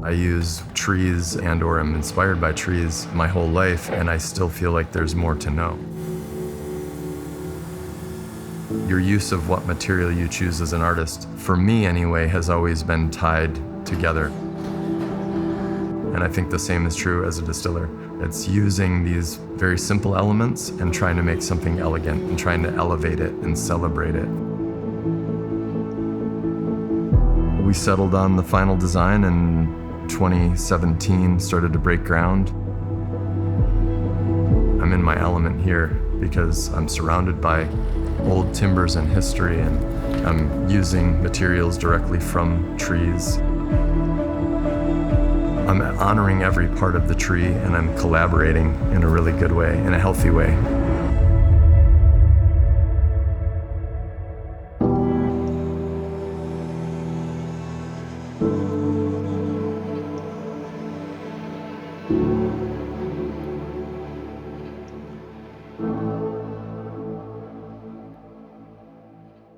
I use trees and/or am inspired by trees my whole life, and I still feel like there's more to know. Your use of what material you choose as an artist, for me anyway, has always been tied together. And I think the same is true as a distiller. It's using these very simple elements and trying to make something elegant and trying to elevate it and celebrate it. We settled on the final design in 2017, started to break ground. I'm in my element here because I'm surrounded by old timbers and history, and I'm using materials directly from trees. I'm honoring every part of the tree, and I'm collaborating in a really good way, in a healthy way.